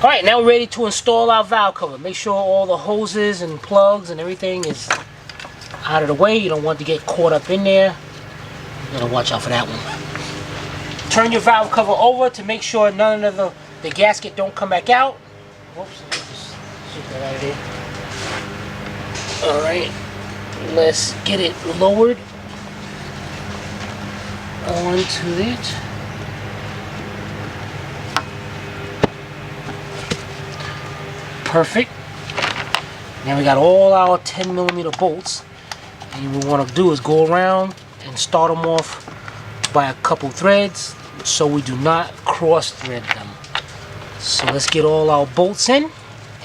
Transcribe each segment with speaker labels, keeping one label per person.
Speaker 1: Alright, now we're ready to install our valve cover. Make sure all the hoses and plugs and everything is out of the way. You don't want to get caught up in there. You gotta watch out for that one. Turn your valve cover over to make sure none of the gasket don't come back out. Whoops, just shake that out of there. Alright, let's get it lowered onto it. Perfect. Now we got all our 10mm bolts, and what we want to do is go around and start them off by a couple threads so we do not cross thread them. So let's get all our bolts in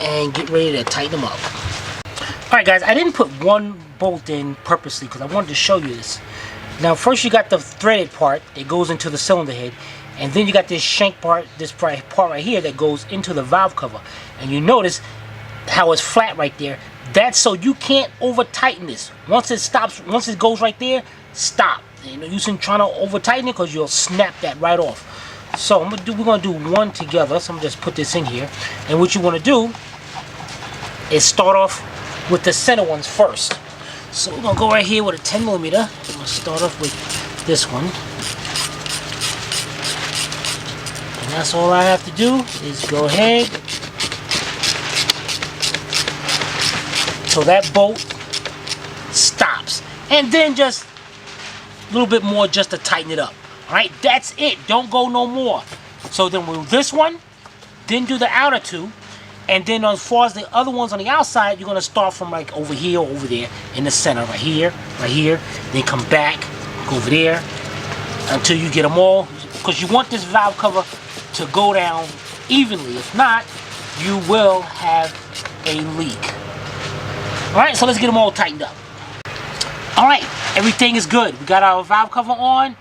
Speaker 1: and get ready to tighten them up. Alright guys, I didn't put one bolt in purposely because I wanted to show you this. Now first you got the threaded part that goes into the cylinder head, and then you got this shank part, this part right here that goes into the valve cover. And you notice how it's flat right there. That's so you can't over tighten this. Once it stops, once it goes right there, stop. You know, you shouldn't try to over tighten it because you'll snap that right off. So we're gonna do one together. So I'm gonna just put this in here. And what you want to do is start off with the center ones first. So we're gonna go right here with a 10mm. I'm gonna start off with this one. And that's all I have to do is go ahead. So that bolt stops. And then just a little bit more just to tighten it up. Alright, that's it. Don't go no more. So then we'll do this one, then do the outer two, and then as far as the other ones on the outside, you're going to start from like over here or over there in the center, right here, then come back, go over there, until you get them all, because you want this valve cover to go down evenly. If not, you will have a leak. Alright, so let's get them all tightened up. Alright, everything is good. We got our valve cover on.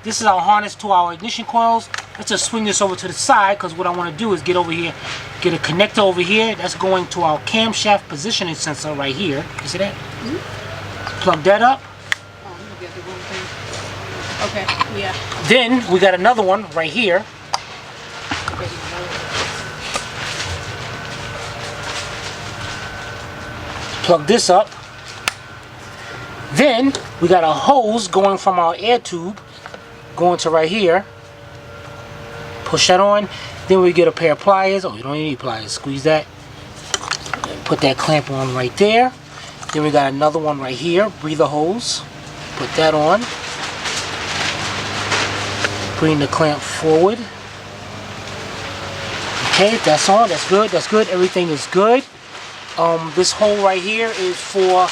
Speaker 1: This is our harness to our ignition coils. Let's just swing this over to the side, because what I want to do is get over here, get a connector over here. That's going to our camshaft positioning sensor right here. You see that? Mm-hmm. Plug that up.
Speaker 2: Oh, I'm gonna get the wrong thing. Okay, yeah.
Speaker 1: Then we got another one right here. Plug this up. Then we got a hose going from our air tube going to right here. Push that on. Then we get a pair of pliers. Oh, you don't need pliers. Squeeze that. Put that clamp on right there. Then we got another one right here. Breather hose. Put that on. Bring the clamp forward. Okay, that's on. That's good. That's good. Everything is good. This hole right here is for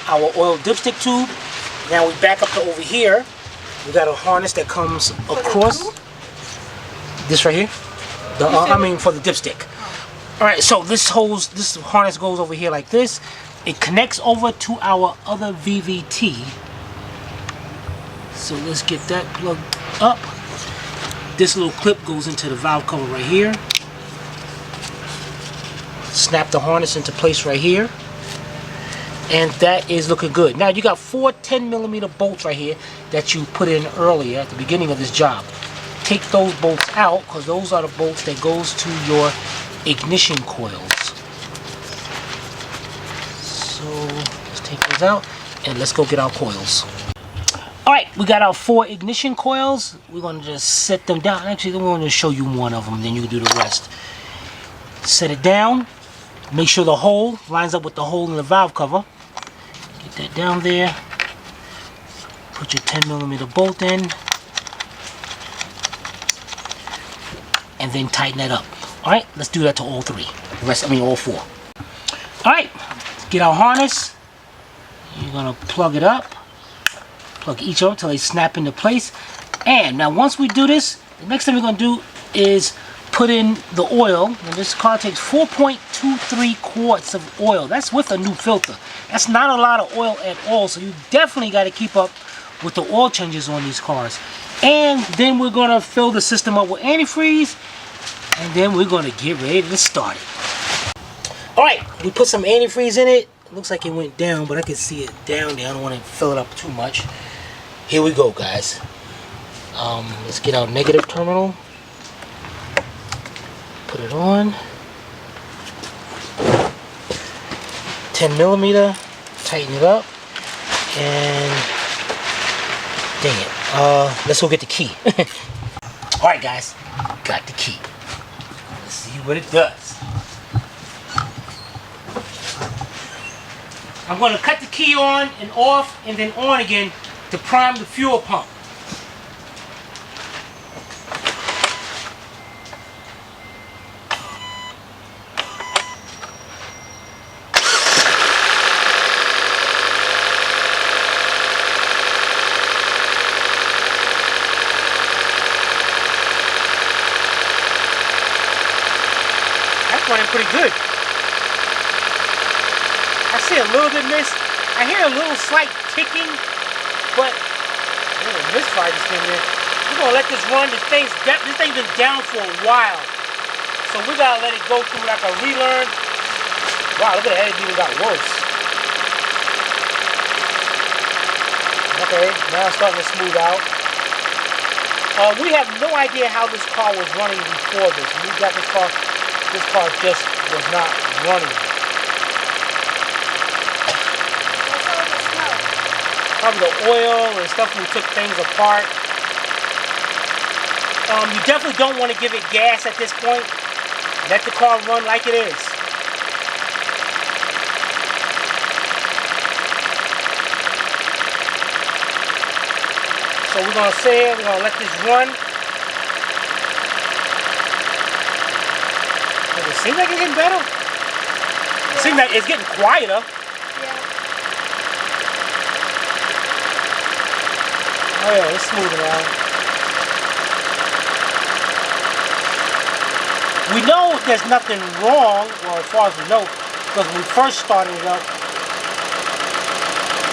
Speaker 1: our oil dipstick tube. Now we back up to over here. We got a harness that comes across. This right here. I mean for the dipstick. Alright, so this harness goes over here like this. It connects over to our other VVT. So let's get that plugged up. This little clip goes into the valve cover right here. Snap the harness into place right here. And that is looking good. Now you got 4 10mm bolts right here that you put in earlier at the beginning of this job. Take those bolts out, because those are the bolts that goes to your ignition coils. So let's take those out and let's go get our coils. Alright, we got our 4 ignition coils. We're going to just set them down. Actually, I'm going to show you one of them, then you can do the rest. Set it down. Make sure the hole lines up with the hole in the valve cover. Get that down there. Put your 10mm bolt in. And then tighten that up. Alright, let's do that to all 3. All 4. Alright, get our harness. You're going to plug it up. Plug each up until they snap into place. And now once we do this, the next thing we're going to do is put in the oil. And this car takes 4.23 quarts of oil. That's with a new filter. That's not a lot of oil at all. So you definitely got to keep up with the oil changes on these cars. And then we're going to fill the system up with antifreeze. And then we're going to get ready to start it. Alright, we put some antifreeze in it. It looks like it went down, but I can see it down there. I don't want to fill it up too much. Here we go, guys. Let's get our negative terminal. Put it on. 10mm. Tighten it up. And dang it. Let's go get the key. Alright guys, got the key. Let's see what it does. I'm going to cut the key on and off and then on again to prime the fuel pump. That's running pretty good. I see a little bit missed. I hear a little slight ticking, but the misfire just came in. We're gonna let this run. This thing's been down for a while, so we gotta let it go through like a relearn. Wow, look at that! It even got worse. Okay, now it's starting to smooth out. We have no idea how this car was running before this. When we got this car just was not running. Probably the oil and stuff when we took things apart. You definitely don't want to give it gas at this point. Let the car run like it is. So we're going to sit here, we're going to let this run. Does it seem like it's getting better? Yeah. It seems like it's getting quieter. Oh yeah, it's smoothing out. We know there's nothing wrong, well as far as we know, because when we first started it up,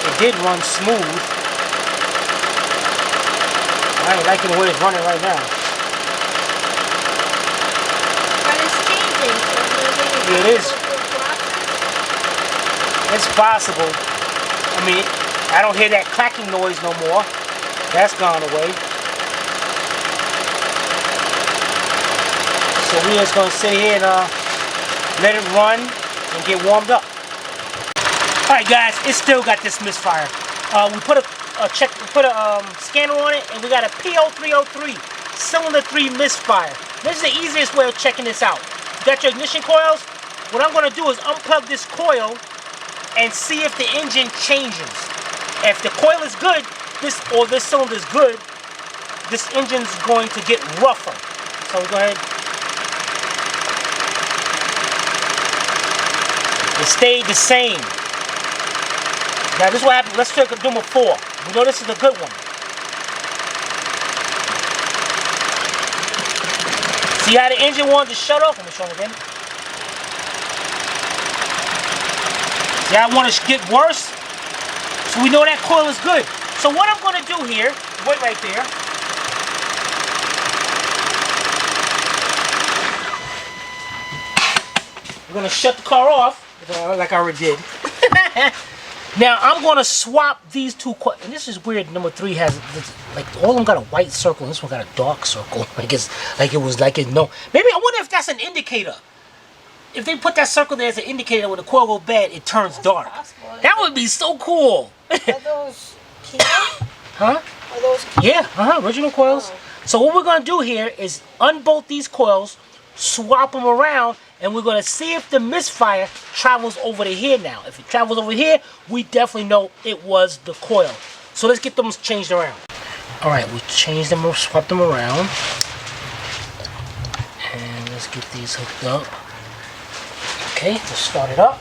Speaker 1: it did run smooth. I ain't liking the way it's running right now.
Speaker 2: But it's changing, so maybe
Speaker 1: Yeah, it is. It's possible. I mean, I don't hear that clacking noise no more. That's gone away. So we're just gonna sit here and let it run and get warmed up. Alright guys, it still got this misfire. We put a scanner on it and we got a P0303 cylinder 3 misfire. This is the easiest way of checking this out. You got your ignition coils. What I'm gonna do is unplug this coil and see if the engine changes. If the coil is good, this cylinder is good, this engine's going to get rougher. So we go ahead. It stayed the same. Now this is what happened. Let's check number 4. We know this is a good one. See how the engine wanted to shut off? Let me show them again. See how I want to get worse? So we know that coil is good. So what I'm going to do here, wait right there. We're going to shut the car off, like I already did. Now I'm going to swap these two coils. And this is weird. Number 3 has, like, all of them got a white circle. And this one got a dark circle. Maybe I wonder if that's an indicator. If they put that circle there as an indicator when the coil goes bad, it turns dark. Possible. That would be so cool.
Speaker 2: Are those Kia?
Speaker 1: Huh?
Speaker 2: Are those Kia?
Speaker 1: Yeah, original coils. Oh. So what we're going to do here is unbolt these coils, swap them around, and we're going to see if the misfire travels over to here now. If it travels over here, we definitely know it was the coil. So let's get them changed around. Alright, we changed them, swapped them around. And let's get these hooked up. Okay, let's start it up.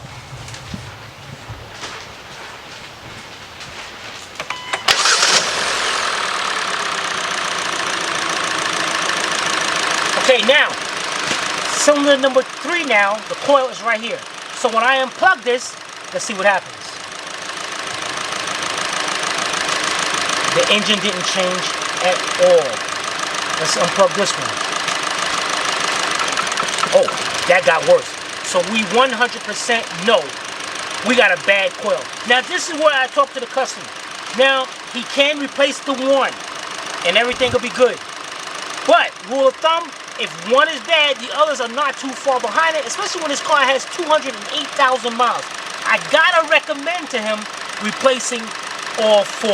Speaker 1: Okay, now, cylinder number 3 now, the coil is right here. So when I unplug this, let's see what happens. The engine didn't change at all. Let's unplug this one. Oh, that got worse. So we 100% know we got a bad coil. Now this is where I talk to the customer. Now, he can replace the one and everything will be good. But, rule of thumb, if one is bad, the others are not too far behind it, especially when this car has 208,000 miles. I gotta recommend to him replacing all 4.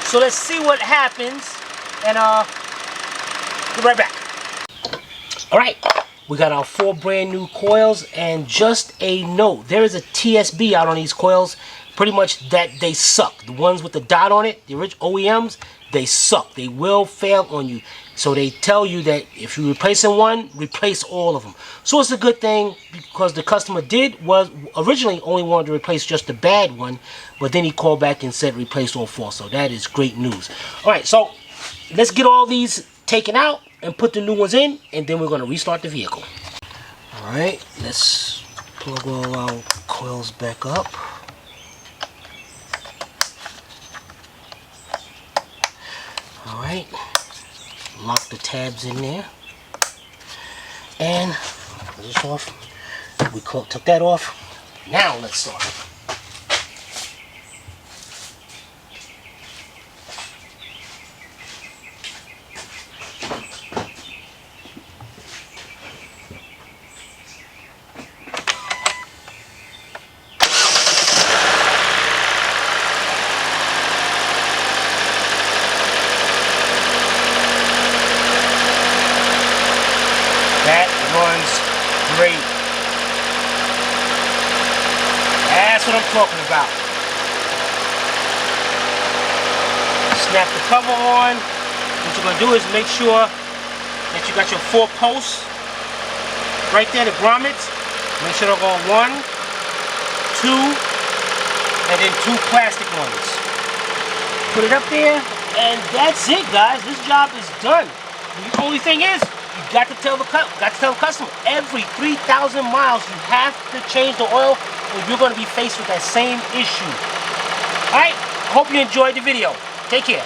Speaker 1: So let's see what happens, and be right back. Alright, we got our 4 brand new coils, and just a note, there is a TSB out on these coils, pretty much that they suck. The ones with the dot on it, the original OEMs, they suck. They will fail on you. So they tell you that if you're replacing one, replace all of them. So it's a good thing, because the customer was originally only wanted to replace just the bad one, but then he called back and said replace all 4. So that is great news. Alright, so let's get all these taken out and put the new ones in, and then we're going to restart the vehicle. Alright, let's plug all our coils back up. Alright, lock the tabs in there, and put this off. We took that off. Now let's start. That runs great. That's what I'm talking about. Snap the cover on. What you're going to do is make sure that you got your 4 posts right there, the grommets. Make sure they're going 1, 2, and then 2 plastic ones. Put it up there, and that's it, guys. This job is done. The only thing is, you got to tell the customer every 3,000 miles you have to change the oil, or you're going to be faced with that same issue. Alright, hope you enjoyed the video. Take care.